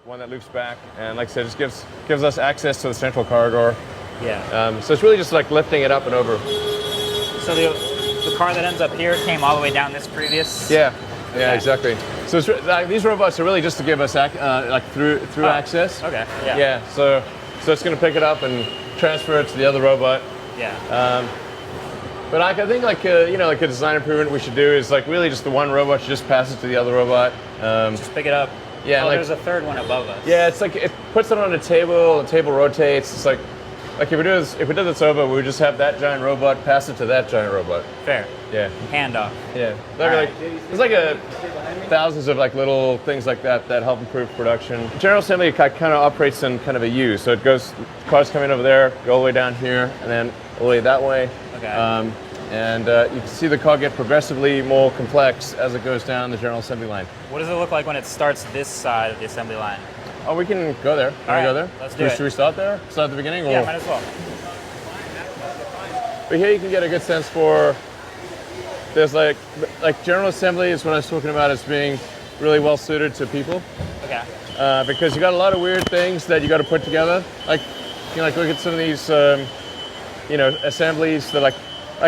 one that loops back, and like I said, just gives us access to the central corridor. Yeah. So it's really just like lifting it up and over. So the car that ends up here came all the way down this previous. Yeah. Yeah, exactly. So it's, like, these robots are really just to give us like through access. Okay. Yeah. Yeah. So it's going to pick it up and transfer it to the other robot. Yeah. But I think like like a design improvement we should do is like really just the one robot should just pass it to the other robot. Just pick it up. Yeah. Oh, like, there's a third one above us. Yeah, it's like it puts it on a table. The table rotates. It's like if we did this over, we would just have that giant robot pass it to that giant robot. Fair. Yeah. Handoff. Yeah. Right. There's like thousands of like little things like that help improve production. General Assembly kind of operates in kind of a U. So it goes, cars coming over there, go all the way down here, and then all the way that way. Okay. And you can see the car get progressively more complex as it goes down the General Assembly line. What does it look like when it starts this side of the assembly line? Oh, we can go there. Can we go there? Let's do it. Should we start there? Start at the beginning? Yeah, or? might as well. But here you can get a good sense for, there's like General Assembly is what I was talking about as being really well suited to people. Okay. Because you got a lot of weird things that you got to put together. Like, look at some of these, assemblies that like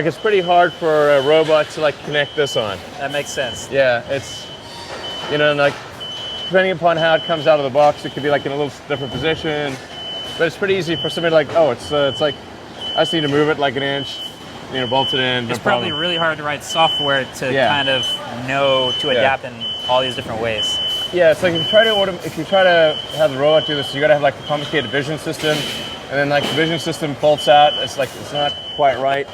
it's pretty hard for a robot to like connect this on. That makes sense. Yeah, it's, like depending upon how it comes out of the box, it could be like in a little different position. But it's pretty easy for somebody like, it's like, I just need to move it like an inch, bolt it in. It's probably really hard to write software to kind of know to adapt in all these different ways. Yeah, it's like if you try to have the robot do this, you got to have like a complicated vision system, and then like the vision system faults out. It's like it's not quite right.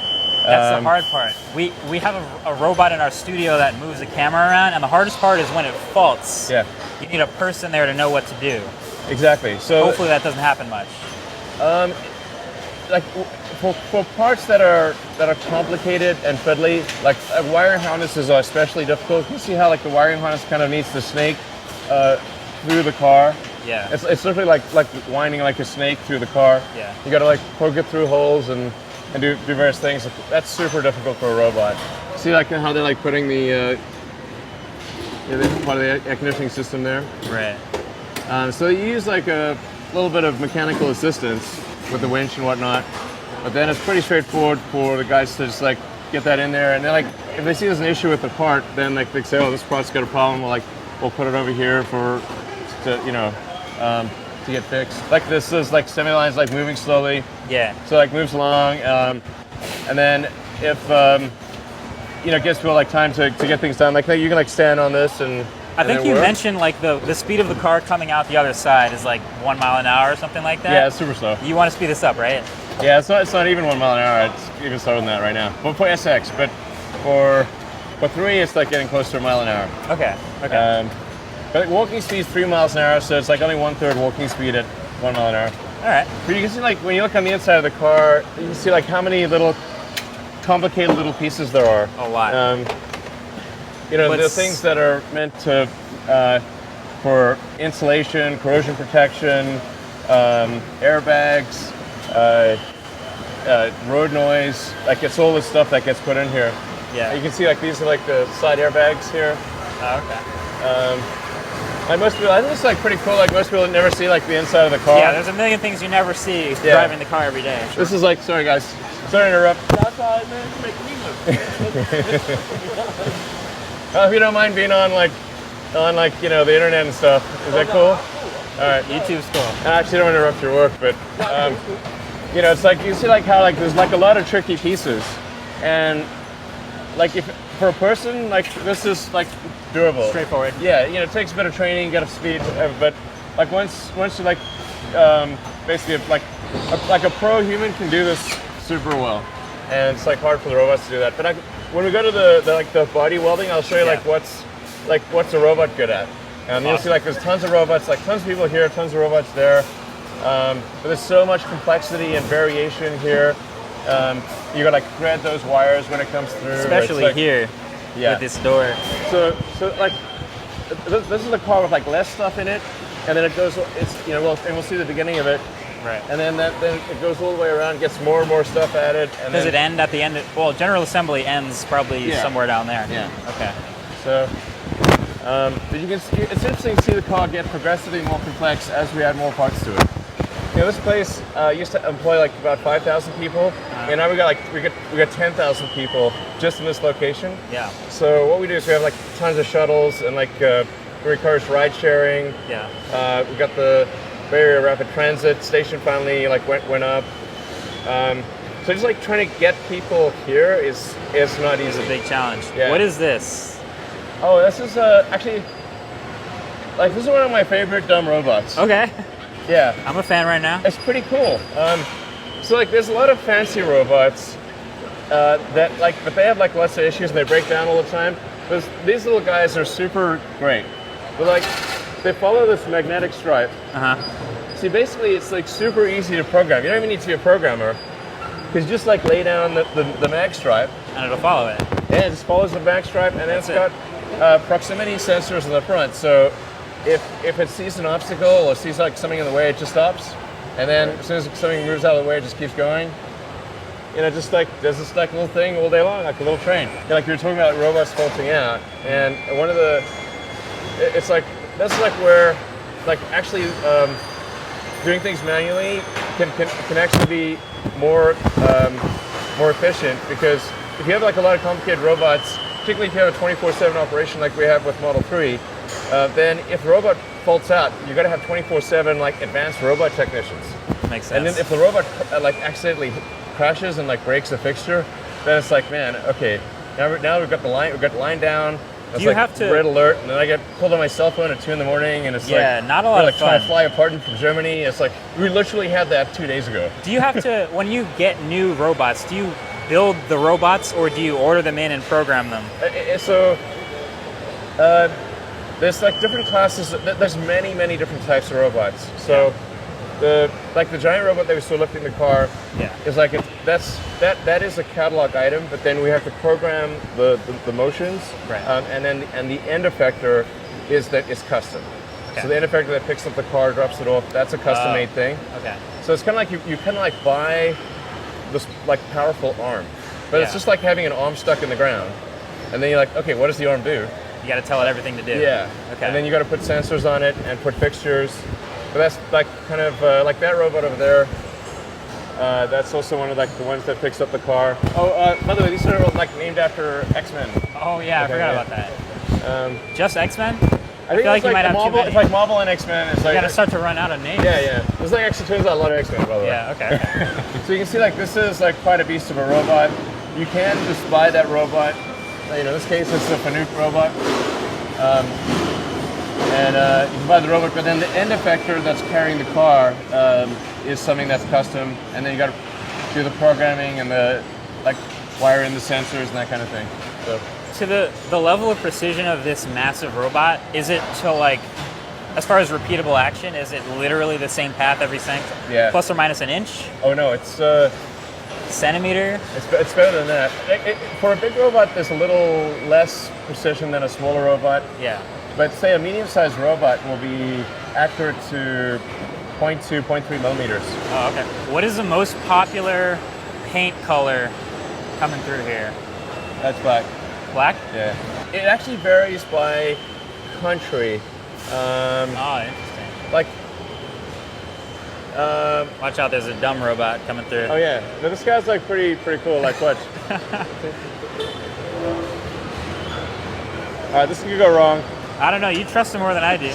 That's the hard part. We have a robot in our studio that moves the camera around, and the hardest part is when it faults. Yeah. You need a person there to know what to do. Exactly. So hopefully that doesn't happen much. Like for parts that are complicated and fiddly, like wiring harnesses are especially difficult. You see how like the wiring harness kind of needs to snake through the car. Yeah. It's literally like winding like a snake through the car. Yeah. You got to like poke it through holes and do various things. That's super difficult for a robot. See like how they're like putting the part of the air conditioning system there. Right. So you use like a little bit of mechanical assistance with the winch and whatnot, but then it's pretty straightforward for the guys to just like get that in there, and then like if they see there's an issue with the part, then like they say, oh, this part's got a problem. We'll put it over here to get fixed. Like this is like assembly line's like moving slowly. Yeah. So like moves along, and then if it gives people like time to get things done, like you can like stand on this and. I think you mentioned like the speed of the car coming out the other side is like 1 mile an hour or something like that. Yeah, it's super slow. You want to speed this up, right? Yeah, it's not even 1 mile an hour. It's even slower than that right now. But for SX, but for 3, it's like getting close to 1 mile an hour. Okay. But walking speed is 3 miles an hour, so it's like only 1/3 walking speed at 1 mile an hour. All right. But you can see like when you look on the inside of the car, you can see like how many little complicated little pieces there are. A lot. The things that are meant to for insulation, corrosion protection, airbags, road noise. Like it's all this stuff that gets put in here. Yeah. You can see like these are like the side airbags here. Oh, okay. Like most people, I think it's like pretty cool. Like most people never see like the inside of the car. Yeah, there's a million things you never see driving the car every day. Sure. This is like, sorry guys, sorry to interrupt. That's man, you make me look. If you don't mind being on the internet and stuff, is that cool? All right, YouTube's cool. I actually don't want to interrupt your work, but it's like you see like how like there's like a lot of tricky pieces, and like if for a person like this is like durable, Straightforward. Yeah, it takes a bit of training, get up to speed, but like once you like basically like a pro human can do this super well, and it's like hard for the robots to do that. But when we go to the body welding, I'll show you like what's a robot good at. And you'll see like there's tons of robots, like tons of people here, tons of robots there. But there's so much complexity and variation here. You gotta like thread those wires when it comes through. Especially like, here with this door. So like this is a car with like less stuff in it, and then it goes. We'll see the beginning of it. Right. And then it goes all the way around, gets more and more stuff added. And does it end at the end? General assembly ends probably somewhere down there. Yeah. Okay. So But you can see, it's interesting to see the car get progressively more complex as we add more parts to it. You know, this place used to employ like about 5,000 people, and now we got 10,000 people just in this location. Yeah. So what we do is we have like tons of shuttles and like we encourage ride sharing. Yeah. We got the Bay Area Rapid Transit station finally like went up. So just like trying to get people here is not easy. It's a big challenge. Yeah. What is this? Oh, this is actually like this is one of my favorite dumb robots. Okay. Yeah. I'm a fan right now. It's pretty cool. So like, there's a lot of fancy robots that like, but they have like lots of issues and they break down all the time. But these little guys are super great. But like, they follow this magnetic stripe. See, basically, it's like super easy to program. You don't even need to be a programmer, because you just like lay down the mag stripe, And it'll follow it. and it just follows the mag stripe, and then That's it's got proximity sensors in the front. So if it sees an obstacle or sees like something in the way, it just stops. And then as soon as something moves out of the way, it just keeps going. You know, just like there's this like little thing all day long, like a little train. Like you were talking about robots faulting out, and one of the, it's like that's like where, like actually doing things manually can actually be more efficient, because if you have like a lot of complicated robots, particularly if you have a 24/7 operation like we have with Model 3, then if the robot faults out, you got to have 24/7 like advanced robot technicians. Makes sense. And then if the robot like accidentally crashes and like breaks a fixture, then it's like, man, okay, now we've got the line down. It's you like have to- red alert, and then I get pulled on my cell phone at 2 in the morning, and it's Yeah, like not a lot we're, of like trying to fun. fly apart from Germany. It's like we literally had that 2 days ago. Do you have to, when you get new robots, do you build the robots or do you order them in and program them? So there's like different classes. There's many different types of robots. So the giant robot that we saw lifting the car is like that is a catalog item, but then we have to program the motions, Right. and the end effector is custom. Okay. So the end effector that picks up the car, drops it off, that's a custom made thing. Okay. So it's kind of like you kind of like buy this like powerful arm, but it's Yeah. just like having an arm stuck in the ground, and then you're like, okay, what does the arm do? You got to tell it everything to do. Yeah. Okay. And then you got to put sensors on it and put fixtures. But that's like kind of like that robot over there. That's also one of like the ones that picks up the car. Oh, by the way, these are like named after X-Men. Oh yeah, I Okay, forgot yeah. about that. Just X-Men? I think feel like it's you might have too Marvel. many. It's like Marvel and X-Men. It's You like got to start to run out of names. Yeah. There's like actually turns out a lot of X-Men, by the way. Yeah. Okay. So you can see like this is like quite a beast of a robot. You can just buy that robot. You know, in this case it's a Fanuc robot. And you can buy the robot, but then the end effector that's carrying the car is something that's custom, and then you got to do the programming and the like wire in the sensors and that kind of thing. So To the level of precision of this massive robot, is it to like, as far as repeatable action, is it literally the same path every second? Yeah. Plus or minus an inch? oh no, it's Centimeter? better than that. For a big robot, there's a little less precision than a smaller robot. Yeah. But say a medium-sized robot will be accurate to 0.2, 0.3 millimeters. Oh, okay. What is the most popular paint color coming through here? That's black. Black? Yeah. It actually varies by country. Oh, interesting. Like, Watch out, there's a dumb robot coming through. oh yeah. No, this guy's like pretty cool. Like, watch. All right, this could go wrong. I don't know, you trust him more than I do.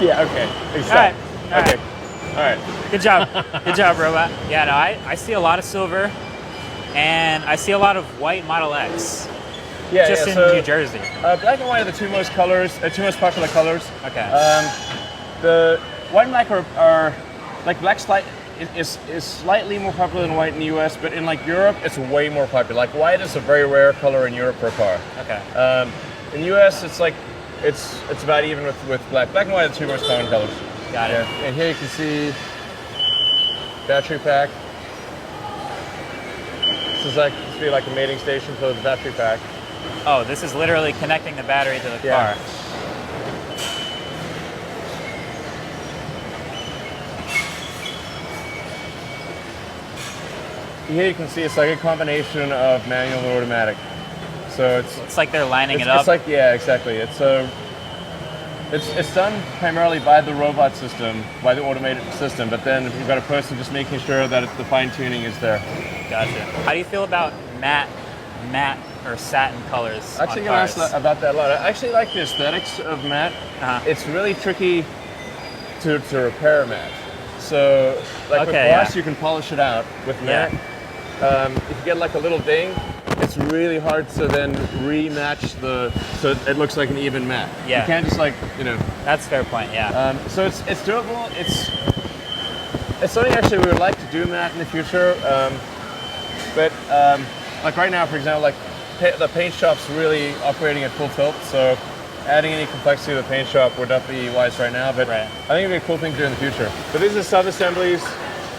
Yeah. Okay. All right. Okay. All right. Good job. Good job, robot. Yeah, no, I see a lot of silver and I see a lot of white Model X. Yeah. Just yeah, in so, New Jersey. black and white are the two most popular colors. Okay. The white and black are like black is slightly more popular than white in the U.S., but in like Europe, it's way more popular. Like white is a very rare color in Europe for a car. Okay. In the U.S., it's like it's about even with black. Black and white are the two most common colors. Got it. Yeah. And here you can see battery pack. This would be like a mating station for the battery pack. Oh, this is literally connecting the battery to the Yeah. car. Here you can see it's like a combination of manual and automatic. So It's like they're lining it's it up. like, yeah, exactly. It's It's done primarily by the robot system, by the automated system, but then you've got a person just making sure that the fine tuning is there. Gotcha. How do you feel about matte or satin colors Actually, on I cars? asked about that a lot. I actually like the aesthetics of matte. It's really tricky to repair matte. So, like with gloss, you can polish it out. With matte, if you get like a little ding, it's really hard to then rematch so it looks like an even matte. Yeah. You can't just like, you know. That's a fair point, yeah. So it's durable. It's something actually we would like to do matte in the future. But like right now, for example, like the paint shop's really operating at full tilt. So adding any complexity to the paint shop would not be wise right now. But I think it'd be a cool thing to do in the future. But these are sub-assemblies.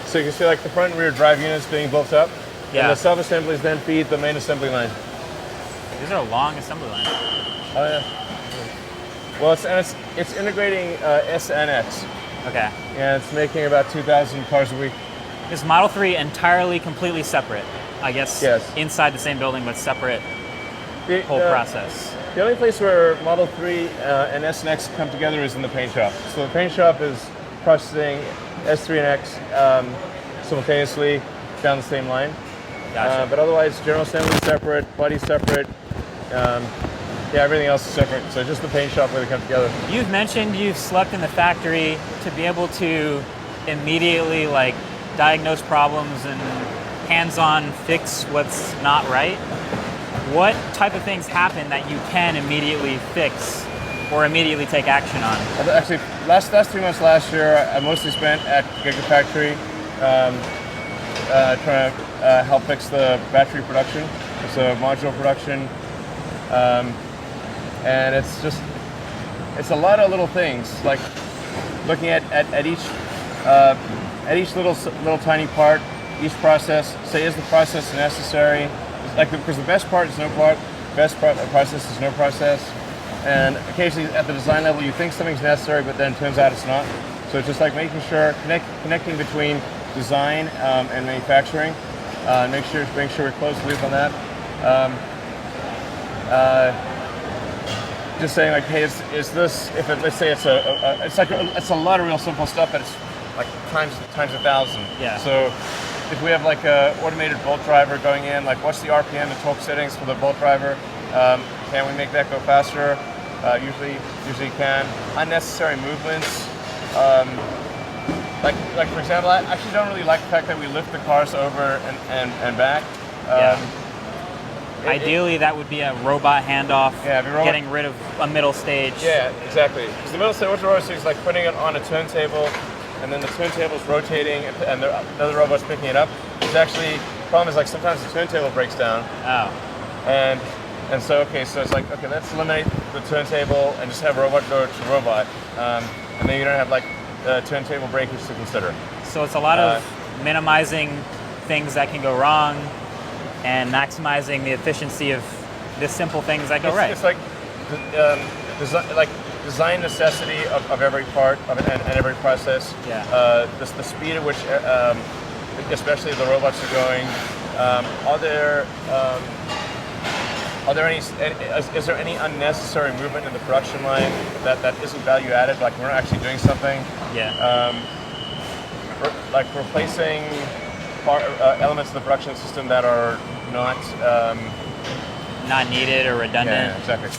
So you can see like the front and rear drive units being built up. Yeah. And the sub-assemblies then feed the main assembly line. These are long assembly lines. Oh yeah. Well, it's integrating S and X. Okay. And it's making about 2,000 cars a week. Is Model 3 entirely, completely separate? I guess Yes. inside the same building, but separate whole process. The only place where Model 3 and S and X come together is in the paint shop. So the paint shop is processing S3 and X simultaneously down the same line. Gotcha. But otherwise, general assembly is separate, body separate. Everything else is separate. So just the paint shop where they come together. You've mentioned you've slept in the factory to be able to immediately like diagnose problems and hands-on fix what's not right. What type of things happen that you can immediately fix or immediately take action on? Actually, last 3 months last year, I mostly spent at Gigafactory trying to help fix the battery production, so module production, and it's a lot of little things, like looking at each little tiny part, each process. Say, is the process necessary? Like, because the best part is no part, best part of the process is no process, and occasionally at the design level you think something's necessary, but then it turns out it's not. So it's just like making sure connecting between design and manufacturing. Make sure we close the loop on that. Just saying, like, hey, is this, let's say it's it's a lot of real simple stuff, but it's like times 1,000. Yeah. So if we have like a automated bolt driver going in, like what's the RPM and torque settings for the bolt driver? Can we make that go faster? Usually can. Unnecessary movements. Like for example, I actually don't really like the fact that we lift the cars over and back. Ideally, that would be a robot handoff, robot. getting rid of a middle stage. Yeah, exactly. Because the middle stage, what the robot is like putting it on a turntable, and then the turntable is rotating, and the other robot's picking it up. It's actually, the problem is like sometimes the turntable breaks down. Oh. And so it's like, okay, let's eliminate the turntable and just have robot go to robot. And then you don't have like turntable breakage to consider. So it's a lot of minimizing things that can go wrong and maximizing the efficiency of the simple things that go right. It's like design necessity of every part and every process. Yeah. The speed at which, especially the robots are going. Is there any unnecessary movement in the production line that isn't value added? Like we're not actually doing something. Yeah. Like replacing elements of the production system that are not Not needed or redundant. Yeah, exactly.